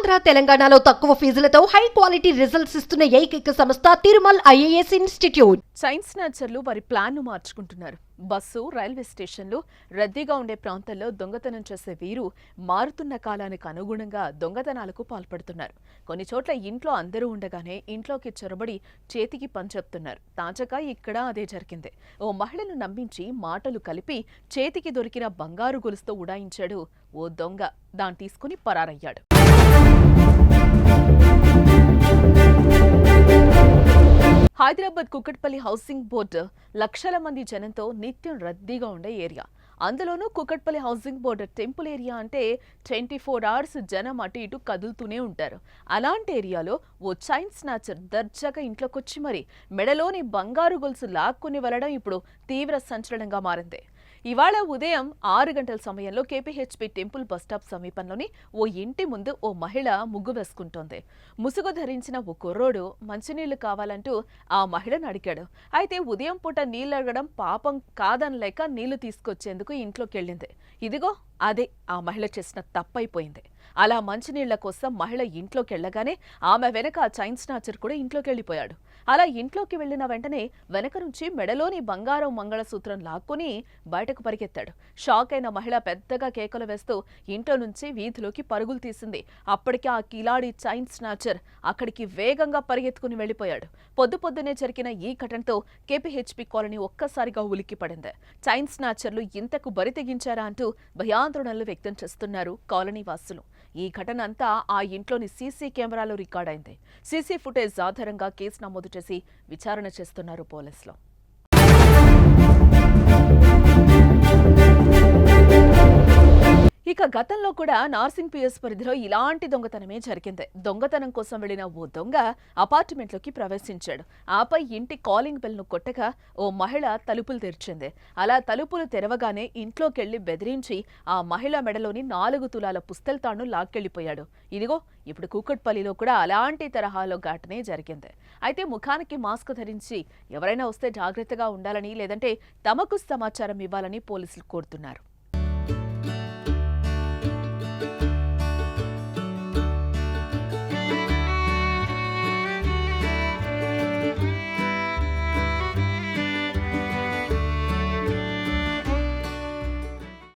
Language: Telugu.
ఆంధ్ర తెలంగాణలో తక్కువ ఫీజులతో హై క్వాలిటీ రిజల్ట్స్ ఇస్తున్న ఏకైక సంస్థ తిరుమల్ ఐఏఎస్ ఇన్స్టిట్యూట్. చైన్ స్నాచర్లు వారి ప్లాన్ను మార్చుకుంటున్నారు. బస్సు, రైల్వే స్టేషన్లు, రద్దీగా ఉండే ప్రాంతాల్లో దొంగతనం చేసే వీరు మారుతున్న కాలానికి అనుగుణంగా దొంగతనాలకు పాల్పడుతున్నారు. కొన్ని చోట్ల ఇంట్లో అందరూ ఉండగానే ఇంట్లోకి చొరబడి చేతికి పని చెప్తున్నారు. తాజాగా ఇక్కడ అదే జరిగింది. ఓ మహిళను నమ్మించి మాటలు కలిపి చేతికి దొరికిన బంగారు గొలుసుతో ఉడాయించాడు ఓ దొంగ. దాన్ని తీసుకుని పరారయ్యాడు. హైదరాబాద్ కుకట్పల్లి హౌసింగ్ బోర్డు లక్షల మంది జనంతో నిత్యం రద్దీగా ఉండే ఏరియా. అందులోనూ Kukatpally housing board temple area అంటే 24 అవర్స్ జనం అటు ఇటు కదులుతూనే ఉంటారు. అలాంటి ఏరియాలో ఓ చైన్ స్నాచర్ దర్జాగా ఇంట్లోకొచ్చి మరి మెడలోని బంగారు గొలుసు లాక్కుని వెళ్లడం ఇప్పుడు తీవ్ర సంచలనంగా మారింది. ఇవాళ ఉదయం 6 గంటల సమయంలో కేపీహెచ్పీ టెంపుల్ బస్టాప్ సమీపంలోని ఓ ఇంటి ముందు ఓ మహిళ ముగ్గు వేసుకుంటోంది. ముసుగు ధరించిన ఓ కుర్రోడు మంచినీళ్లు కావాలంటూ ఆ మహిళను అడిగాడు. అయితే ఉదయం పూట నీళ్లు అడగడం పాపం కాదనలేక నీళ్లు తీసుకొచ్చేందుకు ఇంట్లోకెళ్ళింది. ఇదిగో అదే ఆ మహిళ చేసిన తప్పైపోయింది. అలా మంచినీళ్ల కోసం మహిళ ఇంట్లోకెళ్లగానే ఆమె వెనక చైన్ స్నాచర్ కూడా ఇంట్లోకెళ్లిపోయాడు. అలా ఇంట్లోకి వెళ్లిన వెంటనే వెనక నుంచి మెడలోని బంగారం మంగళసూత్రం లాక్కుని బయటకు పరిగెత్తాడు. షాక్ అయిన మహిళ పెద్దగా కేకలు వేస్తూ ఇంట్లో నుంచి వీధిలోకి పరుగులు తీసింది. అప్పటికే ఆ కిలాడి చైన్ స్నాచర్ అక్కడికి వేగంగా పరిగెత్తుకుని వెళ్లిపోయాడు. పొద్దునే జరిగిన ఈ ఘటనతో కేపీహెచ్పీ కాలనీ ఒక్కసారిగా ఉలిక్కిపడింది. చైన్ స్నాచర్లు ఇంతకు బరి తెగించారా అంటూ భయాందోళనలు వ్యక్తం చేస్తున్నారు కాలనీ వాసులు. ఈ ఘటన అంతా ఆ ఇంట్లోని సీసీ కెమెరాలో రికార్డైంది. సీసీ ఫుటేజ్ ఆధారంగా కేసు నమోదు చేసి విచారణ చేస్తున్నారు పోలీసులు. ఇక గతంలో కూడా నార్సింగ్ పిఎస్ పరిధిలో ఇలాంటి దొంగతనమే జరిగింది. దొంగతనం కోసం వెళ్లిన ఓ దొంగ అపార్ట్మెంట్లోకి ప్రవేశించాడు. ఆపై ఇంటి కాలింగ్ బెల్ను కొట్టగా ఓ మహిళ తలుపులు తెరిచింది. అలా తలుపులు తెరవగానే ఇంట్లోకెళ్లి బెదిరించి ఆ మహిళ మెడలోని 4 తులాల పుస్తెల తాడును లాక్కెళ్లిపోయాడు. ఇదిగో ఇప్పుడు కూకట్పల్లిలో కూడా అలాంటి తరహాలో ఘటనే జరిగింది. అయితే ముఖానికి మాస్క్ ధరించి ఎవరైనా వస్తే జాగ్రత్తగా ఉండాలని, లేదంటే తమకు సమాచారం ఇవ్వాలని పోలీసులు కోరుతున్నారు.